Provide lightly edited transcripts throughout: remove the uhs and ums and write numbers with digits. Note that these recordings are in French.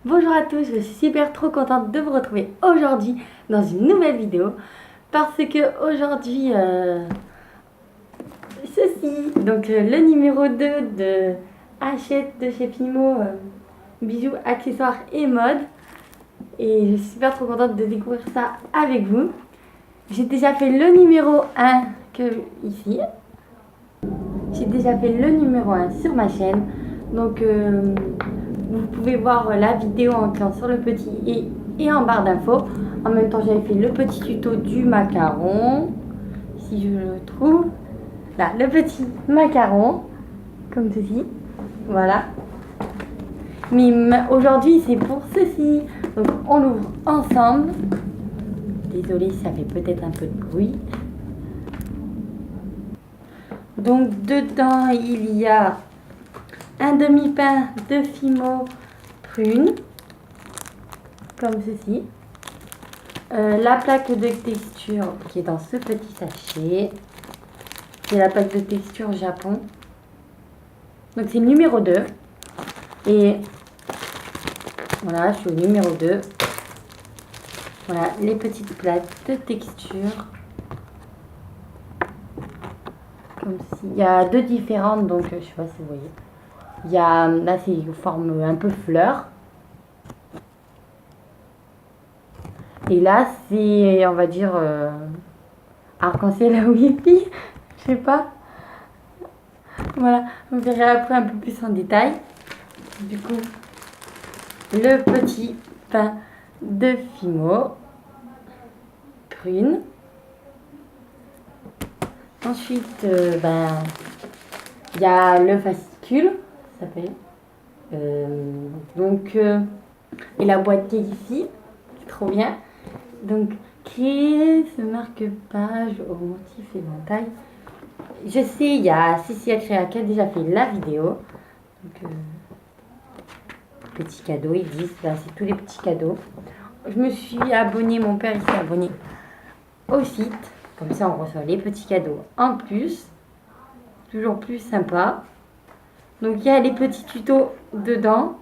Bonjour à tous, je suis super trop contente de vous retrouver aujourd'hui dans une nouvelle vidéo parce que aujourd'hui, le numéro 2 de Hachette de chez Fimo, bijoux, accessoires et mode, et je suis super trop contente de découvrir ça avec vous. J'ai déjà fait le numéro 1 ici, j'ai déjà fait le numéro 1 sur ma chaîne, donc vous pouvez voir la vidéo en cliquant sur le petit et en barre d'infos. En même temps, j'avais fait le petit tuto du macaron, si je le trouve. Là, le petit macaron, comme ceci. Voilà. Mais aujourd'hui, c'est pour ceci. Donc, on l'ouvre ensemble. Désolée, ça fait peut-être un peu de bruit. Donc, dedans, il y a un demi-pain de Fimo prune, comme ceci. La plaque de texture qui est dans ce petit sachet. C'est la plaque de texture Japon. Donc c'est le numéro 2. Et voilà, je suis au numéro 2. Voilà, les petites plaques de texture. Comme si. Il y a deux différentes, donc je sais pas si vous voyez. Il y a, là c'est une forme un peu fleur. Et là c'est, on va dire, arc-en-ciel à Wi-Fi. Je sais pas. Voilà, vous verrez après un peu plus en détail. Du coup, le petit pain de Fimo prune. Ensuite, il y a le fascicule, ça s'appelle. Et la boîte qui est ici, c'est trop bien. Donc, créer ce marque-page au motif éventail. Je sais, il y a Cécilia Créa qui a déjà fait la vidéo. Donc, petits cadeaux, ils disent, là, c'est tous les petits cadeaux. Je me suis abonnée, mon père s'est abonné au site. Comme ça, on reçoit les petits cadeaux en plus. Toujours plus sympa. Donc, il y a les petits tutos dedans.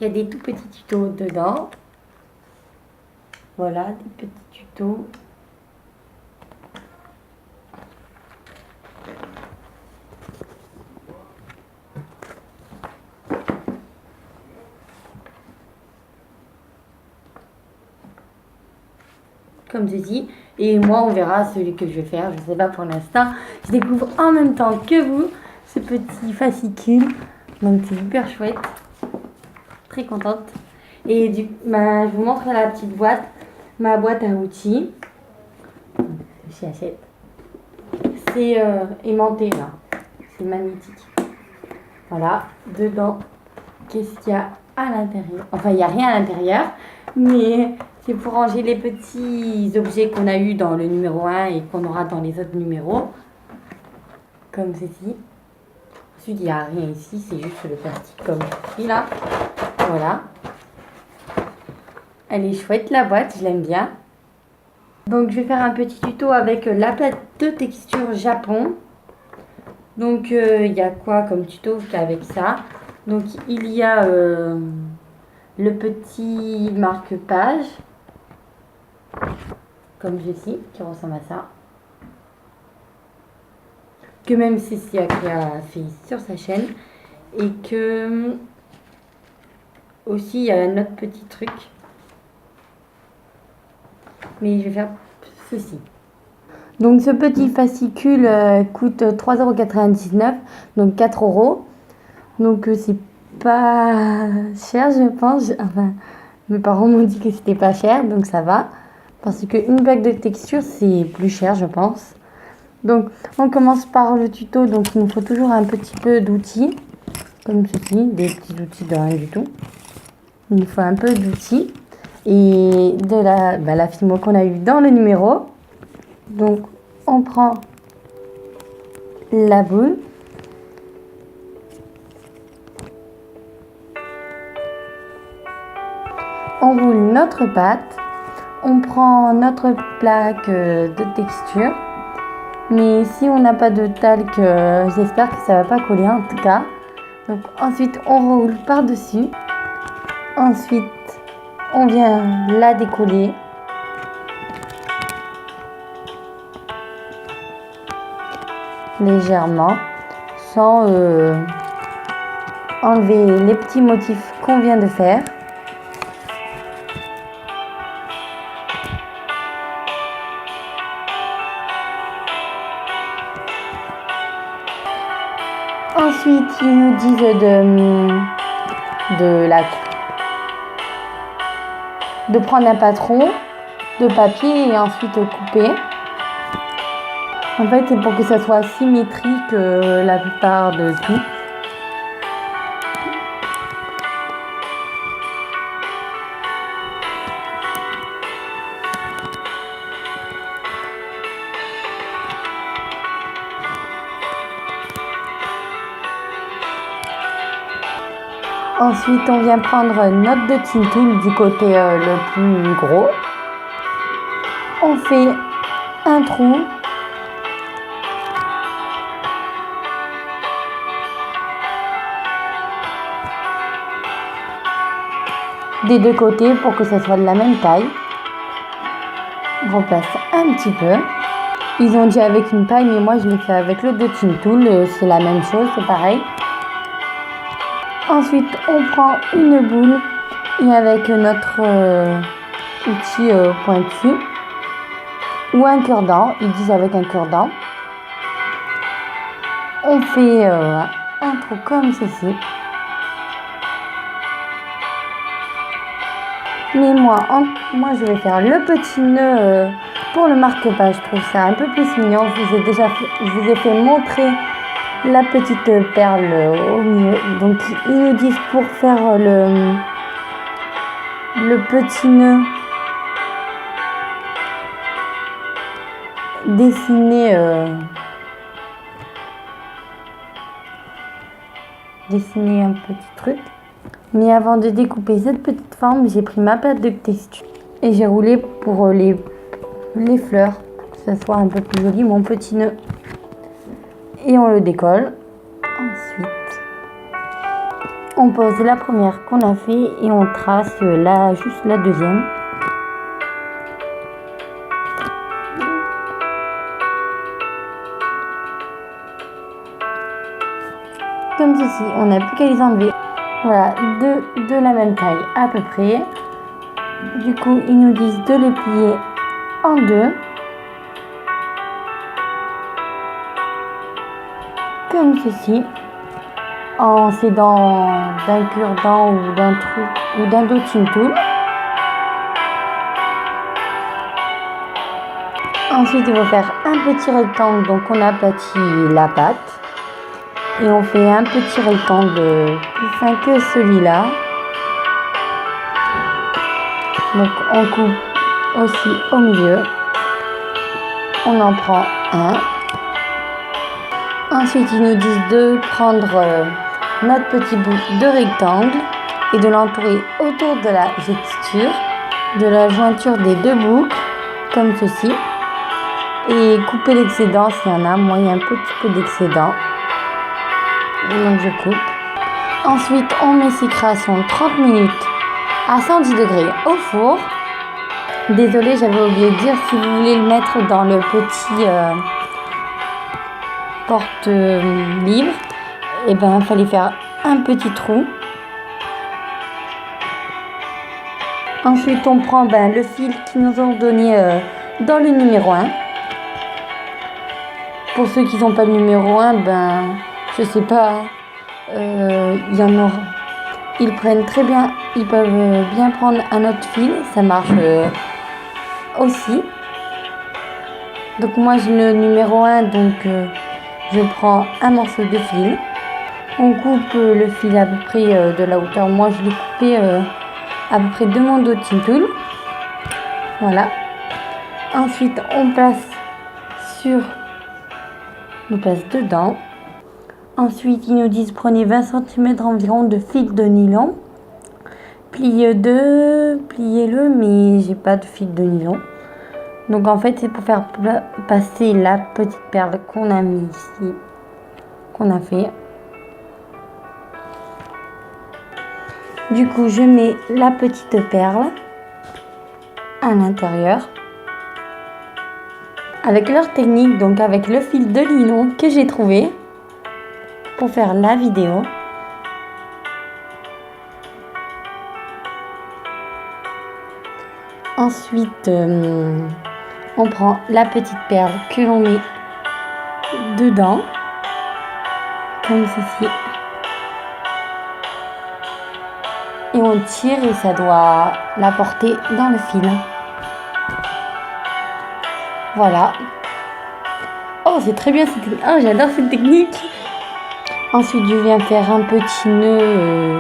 Il y a des tout petits tutos dedans. Voilà, des petits tutos. Comme ceci. Et moi, on verra celui que je vais faire. Je ne sais pas pour l'instant. Je découvre en même temps que vous ce petit fascicule. Donc, c'est hyper chouette. Très contente. Et je vous montre la petite boîte. Ma boîte à outils. Chez Hachette. C'est aimanté là. C'est magnétique. Voilà. Dedans, qu'est-ce qu'il y a à l'intérieur? Enfin, il n'y a rien à l'intérieur. Mais c'est pour ranger les petits objets qu'on a eu dans le numéro 1 et qu'on aura dans les autres numéros. Comme ceci. Ensuite, il n'y a rien ici. C'est juste le plastique comme ceci là. Voilà. Elle est chouette la boîte. Je l'aime bien. Donc, je vais faire un petit tuto avec la plaque de texture Japon. Donc, il y a quoi comme tuto avec ça? Donc, il y a le petit marque-page, comme ceci, qui ressemble à ça. Que même Cécilia qui a fait sur sa chaîne. Et que aussi, il y a un autre petit truc. Mais je vais faire ceci. Donc ce petit fascicule coûte 3,99 €, donc 4 €. Donc c'est pas cher, je pense. Enfin, mes parents m'ont dit que c'était pas cher, donc ça va. Parce qu'une bague de texture, c'est plus cher, je pense. Donc on commence par le tuto. Donc il nous faut toujours un petit peu d'outils, comme ceci, des petits outils de rien du tout. Il nous faut un peu d'outils et de la Fimo qu'on a eu dans le numéro. Donc, on prend la boule. On roule notre pâte. On prend notre plaque de texture. Mais si on n'a pas de talc, j'espère que ça va pas coller en tout cas. Donc ensuite on roule par-dessus. Ensuite on vient la décoller. Légèrement, sans enlever les petits motifs qu'on vient de faire. Ensuite, ils nous disent de prendre un patron de papier et ensuite couper. En fait, c'est pour que ça soit symétrique la plupart de tout. Ensuite, on vient prendre notre dotting tool du côté le plus gros. On fait un trou. Des deux côtés pour que ça soit de la même taille. On replace un petit peu. Ils ont dit avec une paille, mais moi je l'ai fait avec le dotting tool. C'est la même chose, c'est pareil. Ensuite, on prend une boule et avec notre outil pointu ou un cure-dent, ils disent avec un cure-dent, on fait un trou comme ceci. Mais moi je vais faire le petit nœud pour le marque-page. Je trouve ça un peu plus mignon. Je vous ai fait montrer la petite perle au milieu. Donc ils nous disent pour faire le petit nœud, dessiner un petit truc. Mais avant de découper cette petite forme, j'ai pris ma pâte de texture et j'ai roulé pour les fleurs, pour que ça soit un peu plus joli mon petit nœud. Et on le décolle. Ensuite, on pose la première qu'on a fait et on trace juste la deuxième. Comme ceci, on n'a plus qu'à les enlever. Voilà, de la même taille à peu près. Du coup, ils nous disent de les plier en deux. Comme ceci. En s'aidant d'un cure-dent ou d'un truc ou d'un dotting tool. Ensuite, il faut faire un petit rectangle, donc on aplatit la pâte. Et on fait un petit rectangle plus fin que celui-là. Donc on coupe aussi au milieu. On en prend un. Ensuite, ils nous disent de prendre notre petit bout de rectangle et de l'entourer autour de la texture, de la jointure des deux boucles, comme ceci. Et couper l'excédent s'il y en a. Moi, il y a un petit peu d'excédent. Donc je coupe. Ensuite, on met ces créations 30 minutes à 110 degrés au four. Désolée, j'avais oublié de dire, si vous voulez le mettre dans le petit porte-livre, et ben il fallait faire un petit trou. Ensuite, on prend le fil qu'ils nous ont donné dans le numéro 1. Pour ceux qui n'ont pas le numéro 1, je sais pas, il y en aura. Ils prennent très bien, ils peuvent bien prendre un autre fil, ça marche aussi. Donc moi j'ai le numéro 1, donc je prends un morceau de fil. On coupe le fil à peu près de la hauteur. Moi je l'ai coupé à peu près de mon dotting tool. Voilà. Ensuite on place dedans. Ensuite, ils nous disent prenez 20 cm environ de fil de nylon. Pliez-le, mais j'ai pas de fil de nylon. Donc en fait, c'est pour faire passer la petite perle qu'on a mis ici, qu'on a fait. Du coup, je mets la petite perle à l'intérieur avec leur technique, donc avec le fil de nylon que j'ai trouvé pour faire la vidéo. Ensuite, on prend la petite perle que l'on met dedans, comme ceci. Et on tire et ça doit la porter dans le fil. Voilà. Oh, c'est très bien cette technique. Oh, j'adore cette technique. Ensuite, je viens faire un petit nœud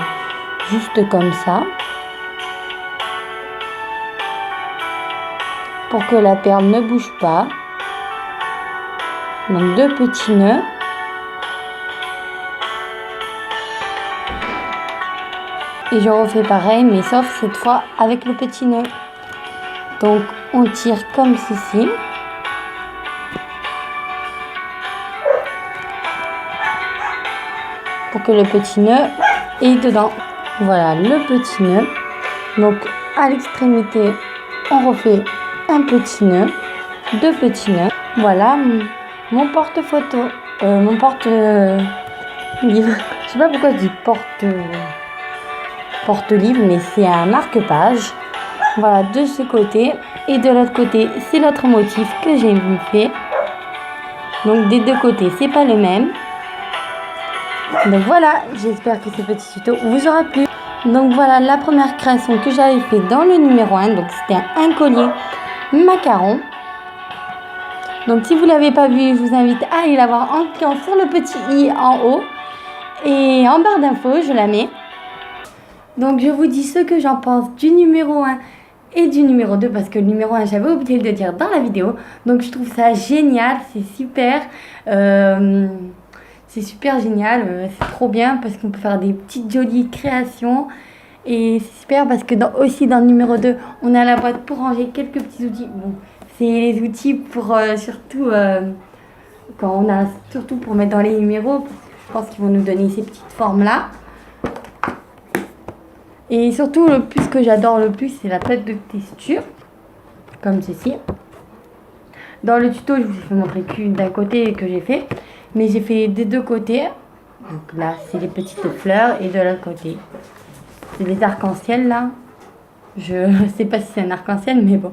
juste comme ça. Pour que la perle ne bouge pas. Donc 2 petits nœuds. Et je refais pareil, mais sauf cette fois avec le petit nœud. Donc on tire comme ceci. Pour que le petit nœud est dedans. Voilà le petit nœud. Donc à l'extrémité, on refait un petit nœud, 2 petits nœuds. Voilà mon porte-photo, mon porte-livre. Je sais pas pourquoi je dis porte-livre, mais c'est un marque-page. Voilà, de ce côté. Et de l'autre côté, c'est l'autre motif que j'ai fait. Donc des deux côtés, c'est pas le même. Donc voilà, j'espère que ce petit tuto vous aura plu. Donc voilà la première création que j'avais fait dans le numéro 1. Donc c'était un collier macaron. Donc si vous ne l'avez pas vu, je vous invite à aller la voir en cliquant sur le petit i en haut. Et en barre d'infos, je la mets. Donc je vous dis ce que j'en pense du numéro 1 et du numéro 2. Parce que le numéro 1, j'avais oublié de le dire dans la vidéo. Donc je trouve ça génial, c'est super. C'est super génial, c'est trop bien parce qu'on peut faire des petites jolies créations. Et c'est super parce que aussi dans le numéro 2, on a la boîte pour ranger quelques petits outils. Bon, c'est les outils pour surtout quand on a surtout pour mettre dans les numéros. Je pense qu'ils vont nous donner ces petites formes là. Et surtout le plus que j'adore le plus, c'est la plaque de texture, comme ceci. Dans le tuto, je vous ai fait montrer qu'une d'un côté que j'ai fait, mais j'ai fait des deux côtés. Donc là, c'est les petites fleurs et de l'autre côté, c'est les arcs-en-ciel là. Je sais pas si c'est un arc-en-ciel, mais bon.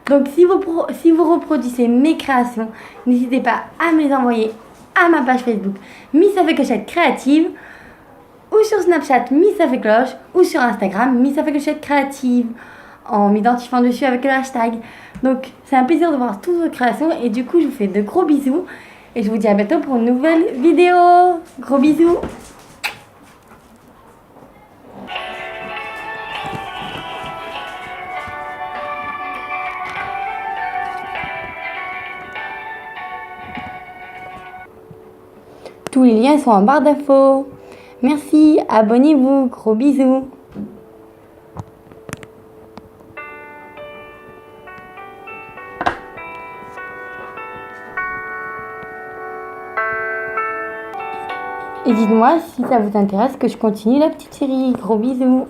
Donc si vous reproduisez mes créations, n'hésitez pas à me les envoyer à ma page Facebook Miss Ça fait clochette créative, ou sur Snapchat Miss Ça fait cloche, ou sur Instagram Miss Ça fait clochette créative, en m'identifiant dessus avec le hashtag. Donc c'est un plaisir de voir toutes vos créations et du coup je vous fais de gros bisous et je vous dis à bientôt pour une nouvelle vidéo. Gros bisous. Tous les liens sont en barre d'infos. Merci, abonnez-vous, gros bisous. Et dites-moi si ça vous intéresse que je continue la petite série. Gros bisous.